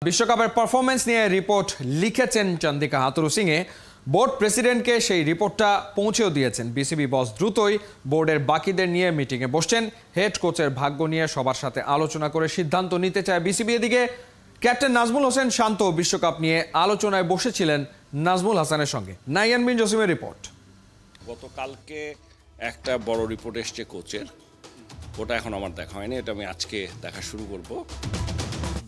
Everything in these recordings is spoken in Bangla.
বিশ্বকাপের পারফরমেন্স নিয়ে রিপোর্ট লিখেছেন চন্দিকা হাথুরু সিংহে। বোর্ড প্রেসিডেন্টকে সেই রিপোর্টটা পৌঁছেও দিয়েছেন। বিসিবি বস দ্রুতই বোর্ডের বাকিদের নিয়ে মিটিংয়ে বসছেন। হেড কোচের ভাগ্য নিয়ে সবার সাথে আলোচনা করে সিদ্ধান্ত নিতে চায় বিসিবি। এদিকে ক্যাপ্টেন নাজমুল হোসেন শান্ত বিশ্বকাপ নিয়ে আলোচনায় বসেছিলেন নাজমুল হাসানের সঙ্গে। নাইয়ান বিন জসিমের রিপোর্ট। গতকালকে একটা বড় রিপোর্ট এসছে কোচের, ওটা এখন আমার দেখা হয়নি, এটা আমি আজকে দেখা শুরু করব।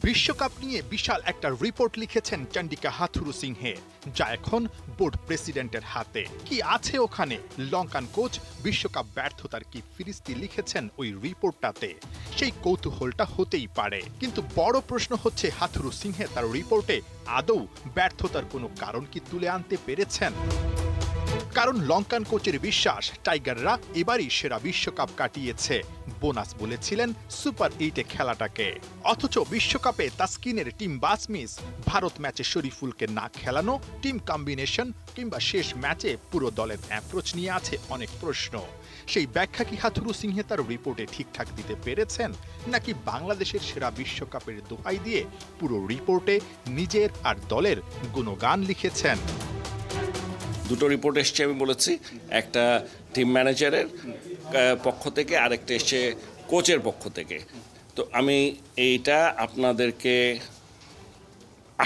বিশ্বকাপ নিয়ে বিশাল একটা রিপোর্ট লিখেছেন চন্দিকা হাথুরু সিংহে, যা এখন বোর্ড প্রেসিডেন্টের হাতে। কি আছে ওখানে? লঙ্কান কোচ বিশ্বকাপ ব্যর্থতার কি ফিরিস্তি লিখেছেন ওই রিপোর্টটাতে? সেই কৌতূহলটা হতেই পারে, কিন্তু বড় প্রশ্ন হচ্ছে হাথুরু সিংহে তার রিপোর্টে আদৌ ব্যর্থতার কোনো কারণ কি তুলে আনতে পেরেছেন? কারণ লঙ্কান কোচের বিশ্বাস টাইগাররা এবারই সেরা বিশ্বকাপ কাটিয়েছে। বোনাস বলেছিলেন সুপার 8-এ খেলাটাকে। অথচ বিশ্বকাপে তাসকিনের টিম বাসমিস, ভারত ম্যাচে শরীফুলকে না খেলানো, টিম কম্বিনেশন কিংবা শেষ ম্যাচে পুরো দলের অ্যাপ্রোচ নিয়ে আছে অনেক প্রশ্ন। সেই ব্যাখ্যা কি হাথুরু সিংহে তার রিপোর্টে ঠিকঠাক দিতে পেরেছেন, নাকি বাংলাদেশের সেরা বিশ্বকাপের দোহাই দিয়ে পুরো রিপোর্টে নিজের আর দলের গুণগান লিখেছেন? দুটো রিপোর্ট এসছে, আমি বলেছি, একটা টিম ম্যানেজারের পক্ষ থেকে, আরেকটা এসছে কোচের পক্ষ থেকে। তো আমি এইটা আপনাদেরকে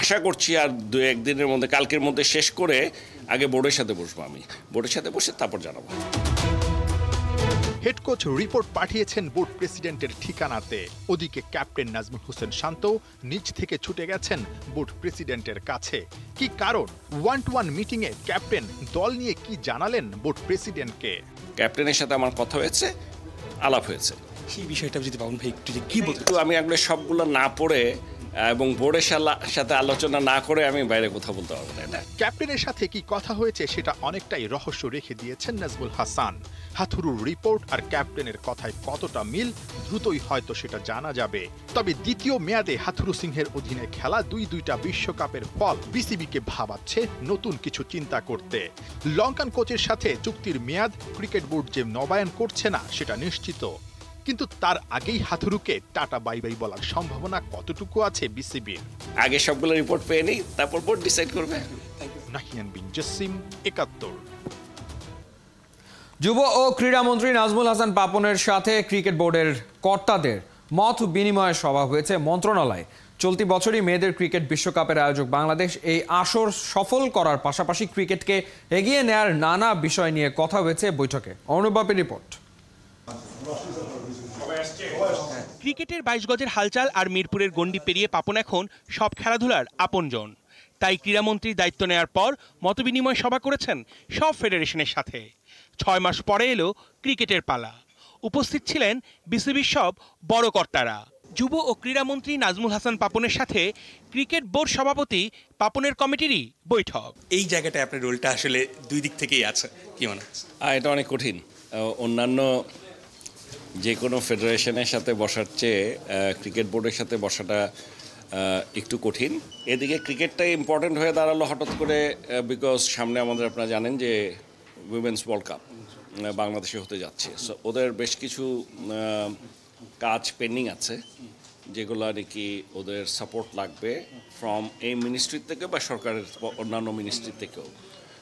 আশা করছি আর দু একদিনের মধ্যে, কালকের মধ্যে শেষ করে আগে বোর্ডের সাথে বসবো। আমি বোর্ডের সাথে বসে তারপর জানাবো। হেড কোচ রিপোর্ট পাঠিয়েছেন বোর্ড প্রেসিডেন্টের ঠিকানাতে। ওদিকে ক্যাপ্টেন নাজমুল হোসেন শান্ত নিজ থেকে ছুটে গেছেন বোর্ড প্রেসিডেন্টের কাছে। কি কারণ? 1-to-1 মিটিংয়ে ক্যাপ্টেন দল নিয়ে কি জানালেন বোর্ড প্রেসিডেন্টকে? ক্যাপ্টেনের সাথে আমার কথা হয়েছে, আলাপ হয়েছে। সেই বিষয়টা যদি বাবুন ভাই একটু কি বলতে? একটু আমি আসলে সবগুলো না পড়ে এবং বোর্ডের সাথে আলোচনা না করে আমি বাইরে কথা বলতে পারবো না। ক্যাপ্টেনের সাথে কি কথা হয়েছে সেটা অনেকটাই রহস্য রেখে দিয়েছেন নাজমুল হাসান। হাথুরুর রিপোর্ট আর ক্যাপ্টেনের কথায় কতটা মিল, দ্রুতই হয়তো সেটা জানা যাবে। তবে দ্বিতীয় মেয়াদে হাথুরু সিংহের অধীনে খেলা দুইটা বিশ্বকাপের ফল বিসিবিকে ভাবাচ্ছে নতুন কিছু চিন্তা করতে। লঙ্কান কোচের সাথে চুক্তির মেয়াদ ক্রিকেট বোর্ড যে নবায়ন করছে না সেটা নিশ্চিত, কিন্তু তার আগেই হাথুরুকে টাটা বাই বাই বলার সম্ভাবনা কতটুকু আছে বিসিবির? আগে সবগুলো রিপোর্ট পেয়ে নিই, তারপর বোর্ড ডিসাইড করবে। নাহিয়ান বিন জসিম, ৭১। যুব ও ক্রীড়ামন্ত্রী নাজমুল হাসান পাপনের সাথে ক্রিকেট বোর্ডের কর্তাদের মত বিনিময় সভা হয়েছে মন্ত্রণালয়ে। চলতি বছরই মেয়েদের ক্রিকেট বিশ্বকাপের আয়োজক বাংলাদেশ এই আসর সফল করার পাশাপাশি ক্রিকেটকে এগিয়ে নেয়ার নানা বিষয় নিয়ে কথা হয়েছে বৈঠকে। অনুবাপের রিপোর্ট। ক্রিকেটের ২২ গজের হালচাল আর মিরপুরের গণ্ডি পেরিয়ে পাপন এখন সব খেলাধুলার আপনজন। তাই ক্রীড়ামন্ত্রীর দায়িত্ব নেওয়ার পর মতবিনিময় সভা করেছেন সব ফেডারেশনের সাথে। ৬ মাস পরে এলো ক্রিকেটের পালা। উপস্থিত ছিলেন বিসিবির সব বড় কর্তারা। যুব ও ক্রীড়ামন্ত্রী নাজমুল হাসান পাপনের সাথে ক্রিকেট বোর্ড সভাপতি পাপনের কমিটিরই বৈঠক। এই জায়গাটায় আপনার রোলটা আসলে দুই দিক থেকেই আছে, কি মনে হয়? এটা অনেক কঠিন। অন্যান্য যে কোনো ফেডারেশনের সাথে বসার চেয়ে ক্রিকেট বোর্ডের সাথে বসাটা একটু কঠিন। এদিকে ক্রিকেটটাই ইম্পর্টেন্ট হয়ে দাঁড়ালো হঠাৎ করে, বিকজ সামনে আমাদের, আপনারা জানেন যে উইমেন্স ওয়ার্ল্ড কাপ বাংলাদেশে হতে যাচ্ছে। সো ওদের বেশ কিছু কাজ পেন্ডিং আছে, যেগুলো নাকি ওদের সাপোর্ট লাগবে ফ্রম এই মিনিস্ট্রি থেকে বা সরকারের অন্যান্য মিনিস্ট্রি থেকেও।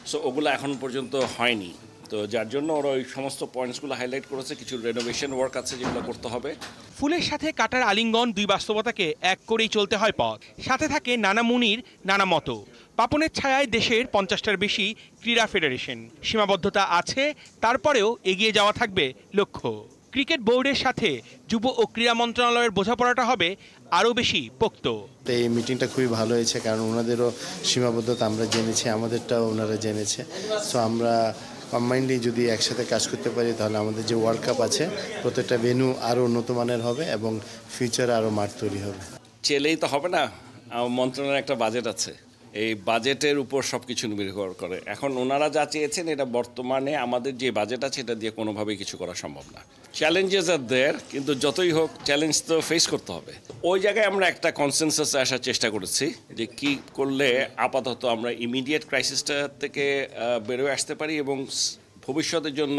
সো ওগুলো এখন পর্যন্ত হয়নি। তো যার জন্য ওরা ওই সমস্ত পয়েন্টসগুলো হাইলাইট করেছে। কিছু রেনোভেশন ওয়ার্ক আছে যেগুলো করতে হবে। ফুলের সাথে কাটার আলিঙ্গন, দুই বাস্তবতাকে এক করেই চলতে হয় পথ। সাথে থাকে নানা মুনির নানা মতো। পাপনের ছায়ায় দেশের ৫০টার বেশি ক্রীড়া ফেডারেশন। সীমাবদ্ধতা আছে, তারপরেও এগিয়ে যাওয়া থাকবে লক্ষ্য। ক্রিকেট বোর্ডের সাথে যুব ও ক্রীড়া মন্ত্রণালয়ের বোঝাপড়াটা হবে আরও বেশি পোক্ত। এই মিটিংটা খুবই ভালো হয়েছে, কারণ ওনাদেরও সীমাবদ্ধতা আমরা জেনেছি, আমাদেরটাও ওনারা জেনেছে। সো আমরা কম্বাইন্ডলি যদি একসাথে কাজ করতে পারি, তাহলে আমাদের যে ওয়ার্ল্ড কাপ আছে প্রত্যেকটা ভেন্যু আরও উন্নত মানের হবে এবং ফিউচারে আরও মাঠ তৈরি হবে। চেলেই তো হবে না, মন্ত্রণালয়ের একটা বাজেট আছে, এই বাজেটের উপর সব কিছু নির্ভর করে। এখন ওনারা যা চেয়েছেন, এটা বর্তমানে আমাদের যে বাজেট আছে এটা দিয়ে কোনোভাবেই কিছু করা সম্ভব না। চ্যালেঞ্জেস আর দেয়ার, কিন্তু যতই হোক চ্যালেঞ্জ তো ফেস করতে হবে। ওই জায়গায় আমরা একটা কনসেনসাসে আসার চেষ্টা করেছি যে কি করলে আপাতত আমরা ইমিডিয়েট ক্রাইসিসটা থেকে বেরোয় আসতে পারি এবং ভবিষ্যতের জন্য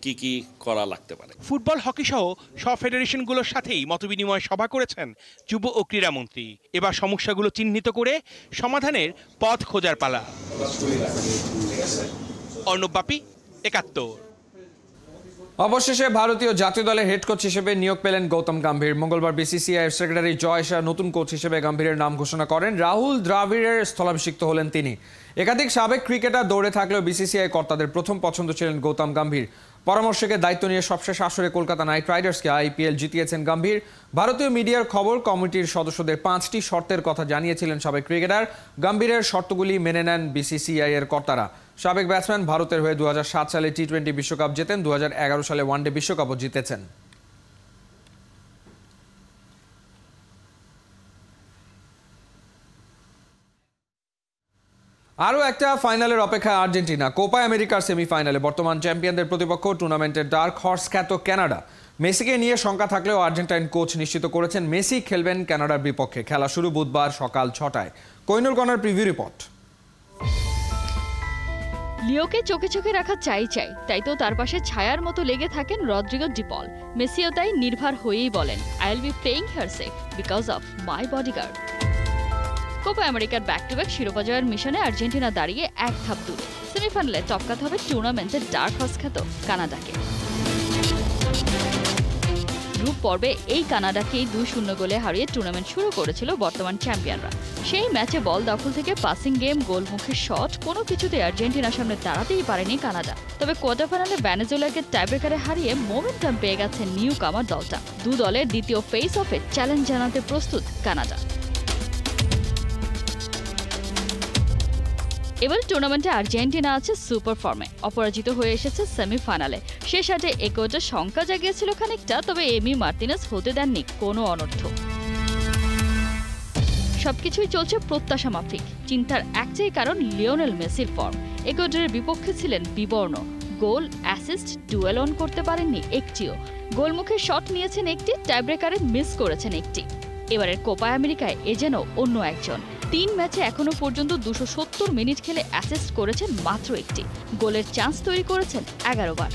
কি কি করা লাগতে পারে। ফুটবল, হকি সহ সব ফেডারেশনগুলোর সাথেই মতবিনিময় সভা করেছেন যুব ও ক্রীড়ামন্ত্রী। এবার সমস্যাগুলো চিহ্নিত করে সমাধানের পথ খোঁজার পালা। অর্ণব বাপি, ৭১। অবশেষে ভারতীয় জাতীয় দলের হেড কোচ হিসেবে নিয়োগ পেলেন গৌতম গম্ভীর। মঙ্গলবার বিসিসিআই সেক্রেটারি জয় শাহ নতুন কোচ হিসেবে গম্ভীরের নাম ঘোষণা করেন। রাহুল দ্রাবিড়ের স্থলাভিষিক্ত হলেন তিনি। একাধিক সাবেক ক্রিকেটার দৌড়ে থাকলেও বিসিসিআই কর্তাদের প্রথম পছন্দ ছিলেন গৌতম গম্ভীর। পরামর্শকের দায়িত্ব নিয়ে সবশেষ আসরে কলকাতা নাইট রাইডার্সকে আইপিএল জিতিয়েছেন গম্ভীর। ভারতীয় মিডিয়ার খবর, কমিটির সদস্যদের 5টি শর্তের কথা জানিয়েছিলেন সাবেক ক্রিকেটার। গম্ভীরের শর্তগুলি মেনে নেন বিসিসিআই এর কর্তারা। সাবেক ব্যাটসম্যান ভারতের হয়ে 2007 সালে টি-20 বিশ্বকাপ জেতেন, 2011 সালে ওয়ানডে বিশ্বকাপও জিতেছেন। আরও একটা ফাইনালের অপেক্ষায় আর্জেন্টিনা। কোপা আমেরিকার সেমিফাইনালে বর্তমান চ্যাম্পিয়নদের প্রতিপক্ষ টুর্নামেন্টের ডার্ক হর্স খ্যাত কানাডা। মেসিকে নিয়ে শঙ্কা থাকলেও আর্জেন্টাইন কোচ নিশ্চিত করেছেন মেসি খেলবেন কানাডার বিপক্ষে। খেলা শুরু বুধবার সকাল 6টায়। Kohinoor corner preview report. লিওকে চোখে চোখে রাখা চাই, তাই তো তার পাশে ছায়ার মতো লেগে থাকেন রদ্রিগো ডি পল। মেসিও তাই নির্ভর হয়েই বলেন, I will be playing here safe because of my bodyguard. Copa আমেরিকার ব্যাক টু ব্যাক শিরোপা জয়ের মিশনে আর্জেন্টিনা দাঁড়িয়ে এক ধাপ দূরে। সেমিফাইনালে টপকাতে হবে টুর্নামেন্টের ডার্ক হর্স খ্যাত কানাডাকে। গ্রুপ পর্বে এই কানাডাকেই 2-0 গোলে হারিয়ে টুর্নামেন্ট শুরু করেছিল বর্তমান চ্যাম্পিয়নরা। সেই ম্যাচে বল দখল থেকে পাসিং গেম, গোলমুখী শট কোনো কিছুতে আর্জেন্টিনার সামনে দাঁড়াতেই পারেনি কানাডা। তবে কোয়ার্টার ফাইনালে ভেনেজুয়েলাকে টাইব্রেকারে হারিয়ে মোমেন্টাম পেয়ে গেছে নিউ কামার দলটা। দু দলের দ্বিতীয় ফেস অফে চ্যালেঞ্জ জানাতে প্রস্তুত কানাডা। এবার টুর্নামেন্টে আর্জেন্টিনা আছে সুপার ফর্মে। অপরাজিত হয়ে এসেছে সেমিফাইনালে। শেষ আটে একোটা শঙ্কা জাগিয়েছিল খানিকটা, তবে এমি মার্তিনেজ হতে দেননি কোনো অনর্থ। সবকিছুই চলছে প্রত্যাশা মাফিক। চিন্তার একটাই কারণ, লিওনেল মেসির ফর্ম। ইকুয়েডরের বিপক্ষে ছিলেন বিবর্ণ। গোল, অ্যাসিস্ট, ডুয়েল অন করতে পারেননি একটিও। গোলমুখে শট নিয়েছেন একটি, টাইব্রেকারে মিস করেছেন একটি। এবারের কোপা আমেরিকায় এ যেন অন্য একজন। 3 ম্যাচে এখনো পর্যন্ত 270 মিনিট খেলে অ্যাসিস্ট করেছেন মাত্র একটি। গোলের চান্স তৈরি করেছেন 11 বার।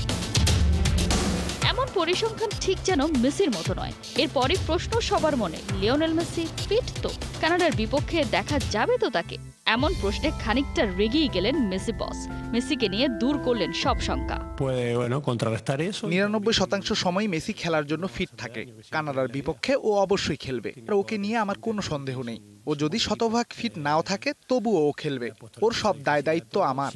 এমন পরিসংখ্যান ঠিক যেন মেসির মতো নয়। এরপরই প্রশ্ন সবার মনে, লিওনেল মেসি ফিট তো? কানাডার বিপক্ষে দেখা যাবে তো তাকে? এমন প্রশ্নে খানিকটা রেগেই গেলেন মেসি বস। মেসিকে নিয়ে দূর করলেন সব শঙ্কা। 99% সময় মেসি খেলার জন্য ফিট থাকে। কানাডার বিপক্ষে ও অবশ্যই খেলবে, ওকে নিয়ে আমার কোনো সন্দেহ নেই। ও যদি শতভাগ ফিট নাও থাকে তবুও ও খেলবে। ওর সব দায় দায়িত্ব আমার।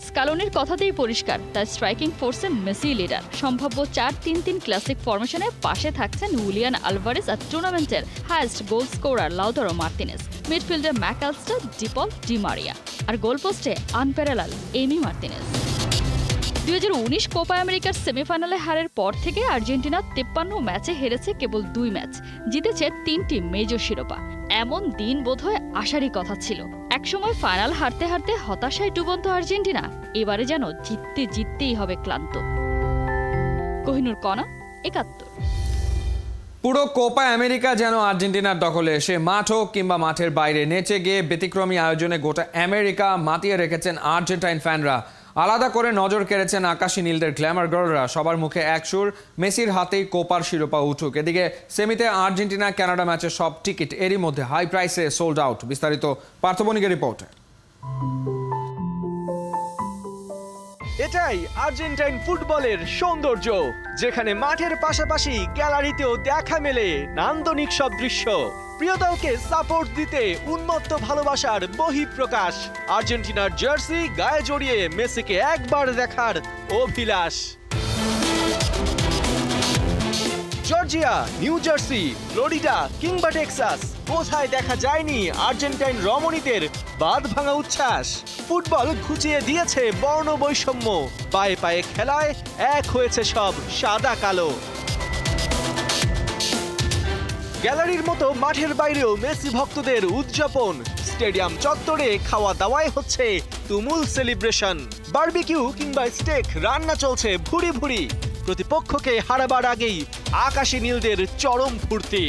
স্কালোনির কথাতেই পরিষ্কার, তার স্ট্রাইকিং ফোর্সে মেসি লিডার। সম্ভাব্য 4-3-3 ক্লাসিক ফরমেশনে পাশে থাকছেন উলিয়ান আলভারেজ আর টুর্নামেন্টের highest goal scorer Lautaro Martinez. মিডফিল্ডে ম্যাকঅ্যালস্টার, ডিপল, ডি মারিয়া। আর গোলপোস্টে আনপ্যারালাল এমি মার্তিনেজ। 2019 কোপা আমেরিকার সেমিফাইনালে হারের পর থেকে আর্জেন্টিনা 53 ম্যাচে হেরেছে কেবল 2 ম্যাচ, জিতেছে 3টি মেজর শিরোপা। এমন দিন বোধহয় আসারই কথা ছিল। একসময় ফাইনাল হারতে হারতে হতাশায় ডুবন্ত আর্জেন্টিনা এবারে যেন জিততেই হবে ক্লান্ত। কোহিনুর কণা, ৭১। পুরো কোপা আমেরিকা যেন আর্জেন্টিনার দখলে। সে মাঠ হোক কিংবা মাঠের বাইরে, নেচে গিয়ে ব্যতিক্রমী আয়োজনে গোটা আমেরিকা মাতিয়ে রেখেছেন আর্জেন্টাইন ফ্যানরা। আলাদা করে নজর কেড়েছেন আকাশী নীলদের গ্ল্যামার গার্লরা। সবার মুখে এক সুর, মেসির হাতেই কোপার শিরোপা উঠুক। এদিকে সেমিতে আর্জেন্টিনা কানাডা ম্যাচের সব টিকিট এরই মধ্যে হাই প্রাইসে সোল্ড আউট। বিস্তারিত পার্থ বণিকের রিপোর্টে। এটাই আর্জেন্টাইন ফুটবলের সৌন্দর্য, যেখানে মাঠের পাশাপাশি গ্যালারিতেও দেখা মেলে নান্দনিক সব দৃশ্য। প্রিয় দলকে সাপোর্ট দিতে উন্মত্ত ভালোবাসার বহিঃপ্রকাশ। আর্জেন্টিনার জার্সি গায়ে জড়িয়ে মেসিকে একবার দেখার অভিলাষ। জর্জিয়া, নিউ জার্সি, ফ্লোরিডা কিংবা টেক্সাস, কোথায় দেখা যায়নি আর্জেন্টাইন রমণীদের বাঁধ ভাঙা উচ্ছ্বাস। ফুটবল ঘুচিয়ে দিয়েছে বর্ণ বৈষম্য। পায়ে পায়ে খেলায় এক হয়েছে সব সাদা কালো। গ্যালারির মতো মাঠের বাইরেও মেসি ভক্তদের উদযাপন। স্টেডিয়াম চত্বরে খাওয়া দাওয়ায় হচ্ছে তুমুল সেলিব্রেশন। বারবিকিউ কিংবা স্টেক রান্না চলছে ভুরি ভুরি। প্রতিপক্ষকে হারাবার আগেই আকাশী নীলদের চরম ফুর্তি।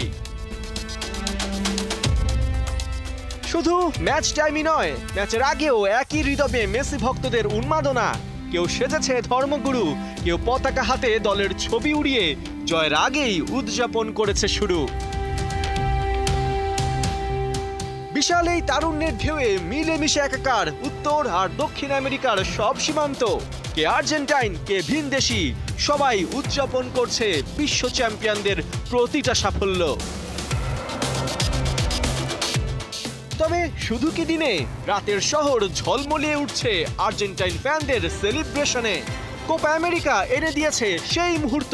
শুধু ম্যাচ টাইমই নয়, ম্যাচের আগেও একই হৃদয়ে মেসি ভক্তদের উন্মাদনা। কেউ সেজেছে ধর্মগুরু, কেউ পতাকা হাতে দলের ছবি উড়িয়ে জয়ের আগেই উদযাপন করেছে শুরু। বিশাল এই তারুণ্যের ঢেউয়ে মিলেমিশে একাকার উত্তর আর দক্ষিণ আমেরিকার সব সীমান্ত। কে আর্জেন্টাইন, কে ভিনদেশি, সবাই উদযাপন করছে বিশ্ব চ্যাম্পিয়নদের প্রতিটা সাফল্য। তবে শুধু কি দিনে, রাতের শহর ঝলমলিয়ে উঠছে আর্জেন্টাইন ফ্যানদের সেলিব্রেশনে। কোপা আমেরিকা এনে দিয়েছে সেই মুহূর্ত,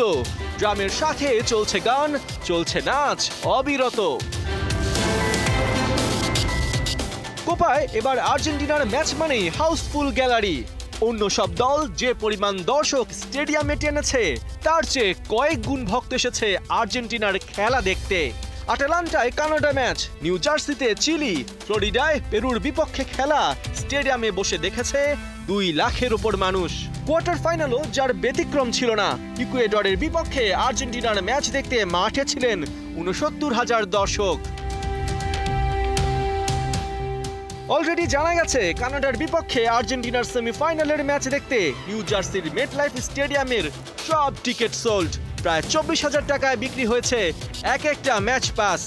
ড্রামের সাথে চলছে গান, চলছে নাচ অবিরত। কোপায় এবার আর্জেন্টিনার ম্যাচ মানেই হাউসফুল গ্যালারি। অন্য সব দল যে পরিমাণ দর্শক স্টেডিয়ামে টেনেছে, তার চেয়ে কয়েক গুণ ভক্ত এসেছে আর্জেন্টিনার খেলা দেখতে। আটালান্টায় কানাডা ম্যাচ, নিউ জার্সিতে চিলি, ফ্লোরিডায় পেরুর বিপক্ষে খেলা স্টেডিয়ামে বসে দেখেছে 2 লাখের উপর মানুষ। কোয়ার্টার ফাইনালও যার ব্যতিক্রম ছিল না। ইকুয়েডরের বিপক্ষে আর্জেন্টিনার ম্যাচ দেখতে মাঠে ছিলেন 69,000 দর্শক। অলরেডি জানা গেছে কানাডার বিপক্ষে আর্জেন্টিনার সেমিফাইনালের ম্যাচ দেখতে নিউ জার্সির মেটলাইফ স্টেডিয়ামের সব টিকিট সোল্ড। প্রায় 24,000 টাকায় বিক্রি হয়েছে এক একটা ম্যাচ পাস।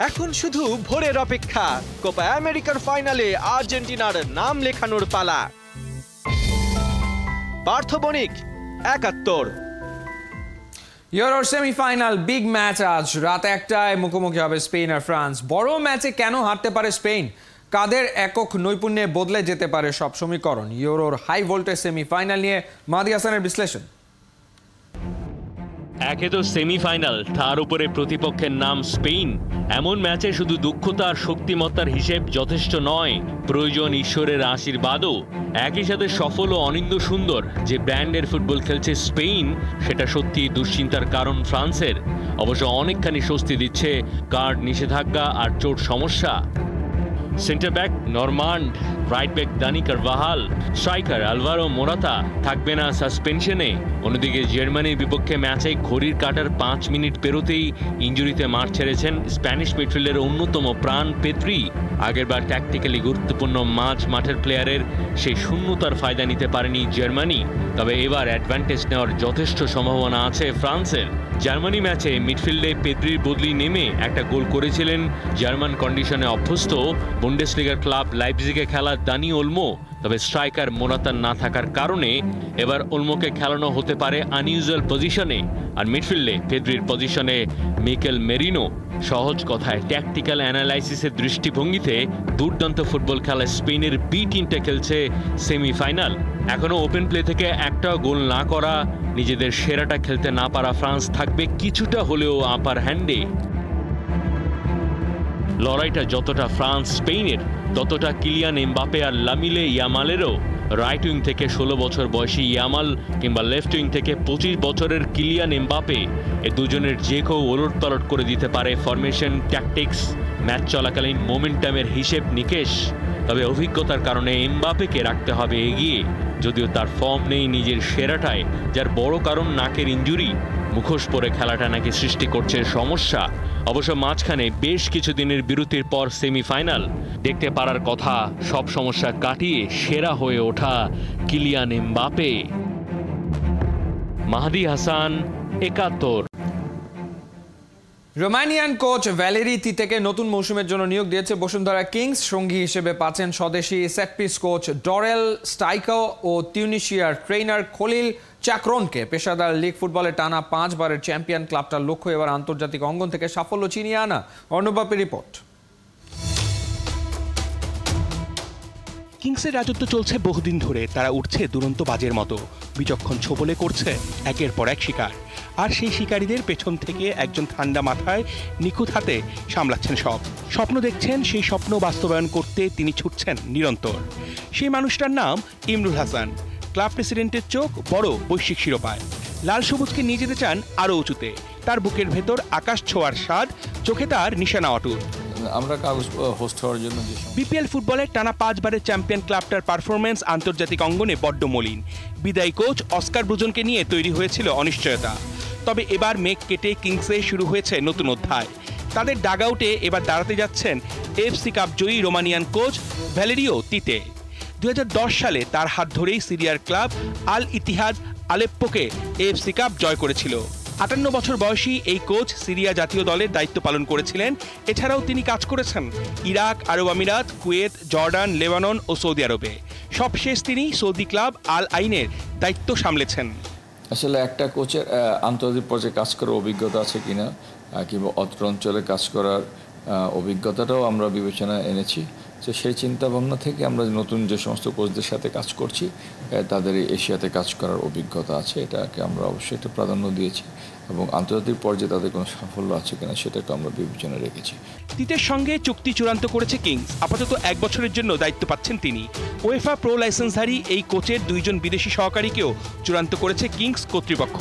এখন শুধু ভোরের অপেক্ষা, কোপা আমেরিকার ফাইনালে আর্জেন্টিনার নাম লেখানোর পালা। পার্থ বণিক, 71। ইউরোর সেমিফাইনাল বিগ ম্যাচ আজ রাত 1টায় মুখোমুখি হবে স্পেন আর ফ্রান্স। বড় ম্যাচে কেন হারতে পারে স্পেন? কাদের একক নৈপুণ্যে বদলে যেতে পারে সব সমীকরণ? ইউরোর হাই ভোল্টেজ সেমিফাইনাল নিয়ে মাহদি হাসানের বিশ্লেষণ। একে তো সেমিফাইনাল, তার উপরে প্রতিপক্ষের নাম স্পেন। এমন ম্যাচে শুধু দক্ষতা আর শক্তিমত্তার হিসেব যথেষ্ট নয়, প্রয়োজন ঈশ্বরের আশীর্বাদও। একই সাথে সফল ও অনিন্দ্য সুন্দর যে ব্র্যান্ডের ফুটবল খেলছে স্পেন, সেটা সত্যি দুশ্চিন্তার কারণ ফ্রান্সের। অবশ্য অনেকখানি স্বস্তি দিচ্ছে কার্ড নিষেধাজ্ঞা আর চোট সমস্যা। Centre back Normand, right back Dani Carvajal, striker Alvaro Morata থাকবে না সাসপেনশনে। অন্যদিকে জার্মানির বিপক্ষে ম্যাচে ঘড়ির কাটার 5 মিনিট পেরোতেই ইঞ্জুরিতে মাঠ ছেড়েছেন স্প্যানিশ মিডফিল্ডের অন্যতম প্রাণ পেদ্রি। আগেরবার ট্যাকটিক্যালি গুরুত্বপূর্ণ মাঠের প্লেয়ারের সেই শূন্যতার ফায়দা নিতে পারেনি জার্মানি। তবে এবার অ্যাডভান্টেজ নেওয়ার যথেষ্ট সম্ভাবনা আছে ফ্রান্সের। জার্মানি ম্যাচে মিডফিল্ডে পেদ্রির বদলি নেমে একটা গোল করেছিলেন জার্মান কন্ডিশনে অভ্যস্ত বুন্ডেসলিগার ক্লাব লাইপজিগে খেলা দানি ওলমো। তবে স্ট্রাইকার মোরাতার না থাকার কারণে এবার ওলমোকে খেলানো হতে পারে আনইউজুয়াল পজিশনে। আর মিডফিল্ডে পেদ্রির পজিশনে মিকেল মেরিনো। সহজ কথায় ট্যাকটিক্যাল অ্যানালাইসিসের দৃষ্টিভঙ্গিতে দুর্দান্ত ফুটবল খেলা স্পেনের বি টিমটা খেলছে সেমিফাইনাল। এখনো ওপেন প্লে থেকে একটাও গোল না করা, নিজেদের সেরাটা খেলতে না পারা ফ্রান্স থাকবে কিছুটা হলেও আপার হ্যান্ডে। লড়াইটা যতটা ফ্রান্স স্পেনের, ততটা কিলিয়ান এমবাপে আর লামিনে ইয়ামালেরও। রাইট উইং থেকে 16 বছর বয়সী ইয়ামাল কিংবা লেফট উইং থেকে 25 বছরের কিলিয়ান এমবাপে, এ দুজনের যে কেউ ওলটপালট করে দিতে পারে ফরমেশন, ট্যাকটিক্স, ম্যাচ চলাকালীন মোমেন্টামের হিসেব নিকেশ। তবে অভিজ্ঞতার কারণে এমবাপেকে রাখতে হবে এগিয়ে। যদিও তার ফর্ম নেই নিজের সেরাটায়, যার বড় কারণ নাকের ইনজুরি। মুখোশ পরে খেলাটা নাকি সৃষ্টি করছে সমস্যা। অবশ্য মাঝখানে বেশ কিছুদিনের বিরতির পর সেমিফাইনাল দেখতে পারার কথা সব সমস্যা কাটিয়ে সেরা হয়ে ওঠা Kylian Mbappe. Mahdi Hasan, 71। Romanian coach Valeriu তিতেকে নতুন মৌসুমের জন্য নিয়োগ দিয়েছে বসুন্ধরা কিংস। সঙ্গী হিসেবে পাচ্ছেন স্বদেশি সেটপিস কোচ ডরেল স্টাইকো ও তিউনিশিয়ার ট্রেনার খলিল চাকরনকে। পেশাদার লিগ ফুটবলে টানা 5 বারের চ্যাম্পিয়ন ক্লাবটার লক্ষ্য এবার আন্তর্জাতিক অঙ্গন থেকে সাফল্য ছিনিয়ে আনা। অর্ণবাপের রিপোর্ট। কিংসের রাজত্ব চলছে বহুদিন ধরে। তারা উঠছে দুরন্ত বাজের মতো, বিচক্ষণ ছোবলে করছে একের পর এক শিকার। আর সেই শিকারীদের পেছন থেকে একজন ঠান্ডা মাথায় নিখুঁত হাতে সামলাচ্ছেন সব। স্বপ্ন দেখছেন, সেই স্বপ্ন বাস্তবায়ন করতে তিনি ছুটছেন নিরন্তর। সেই মানুষটার নাম ইমরুল হাসান। ক্লাব প্রেসিডেন্টের চোখ বড় বৈশ্বিক শিরোপায়। লাল সবুজকে নিয়ে যেতে চান আরও উঁচুতে। তার বুকের ভেতর আকাশ ছোঁয়ার স্বাদ, চোখে তার নিশানা অটুট। আমরা কাগজ হোস্ট হওয়ার জন্য বিপিএল ফুটবলের টানা 5 বারের চ্যাম্পিয়ন ক্লাবটার পারফরমেন্স আন্তর্জাতিক অঙ্গনে বড্ড মলিন। বিদায়ী কোচ অস্কার ব্রুজনকে নিয়ে তৈরি হয়েছিল অনিশ্চয়তা। তবে এবার মেঘ কেটে কিংসে শুরু হয়েছে নতুন অধ্যায়। তাদের ডাগআউটে এবার দাঁড়াতে যাচ্ছেন এফসি কাপ জয়ী রোমানিয়ান কোচ ভ্যালেরিও তিতে। 2010 সালে তার হাত ধরেই সিরিয়ার ক্লাব আল ইতিহাদ আলেপ্পোকে এএফসি কাপ জয় করেছিল। 58 বছর বয়সী এই কোচ সিরিয়া জাতীয় দলের দায়িত্ব পালন করেছিলেন। এছাড়াও তিনি কাজ করেছেন ইরাক, আরব আমিরাত, কুয়েত, জর্ডান, লেবানন ও সৌদি আরবে। সবশেষ তিনি সৌদি ক্লাব আল আইনের দায়িত্ব সামলেছেন। আসলে একটা কোচের আন্তর্জাতিক পর্যায়ে কাজ করার অভিজ্ঞতা আছে কিনা কিংবা অত্র অঞ্চলে কাজ করার অভিজ্ঞতাটাও আমরা বিবেচনায় এনেছি। তো সেই চিন্তাভাবনা থেকে আমরা নতুন যে সমস্ত কোচদের সাথে কাজ করছি তাদের এশিয়াতে কাজ করার অভিজ্ঞতা আছে, এটাকে আমরা অবশ্যই একটা প্রাধান্য দিয়েছি এবং আন্তর্জাতিক পর্যায়ে তাদের কোনো সাফল্য আছে কিনা সেটাকে আমরা বিবেচনায় রেখেছি। তিতের সঙ্গে চুক্তি চূড়ান্ত করেছে কিংস। আপাতত 1 বছরের জন্য দায়িত্ব পাচ্ছেন তিনি। ওয়েফা প্রো লাইসেন্সধারী এই কোচের 2 জন বিদেশি সহকারীকেও চূড়ান্ত করেছে কিংস কর্তৃপক্ষ।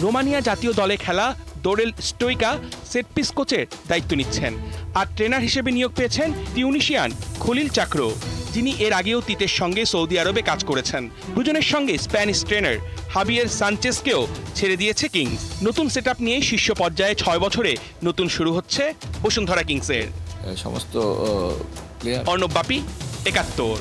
রোমানিয়া জাতীয় দলে খেলা ডোরেল স্টোইকা সেটপিস কোচের দায়িত্ব নিচ্ছেন, আর ট্রেনার হিসেবে নিয়োগ পেয়েছেন টিউনিশিয়ান খলিল চাকরো, যিনি এর আগেও তিতের সঙ্গে সৌদি আরবে কাজ করেছেন। দুজনের সঙ্গে স্প্যানিশ ট্রেনার হাবিয়ের সানচেজকেও ছেড়ে দিয়েছে কিংস। নতুন সেটআপ নিয়ে শীর্ষ পর্যায়ে 6 বছরে নতুন শুরু হচ্ছে বসুন্ধরা কিংসের। সমস্ত অর্ণব বাপি, 71।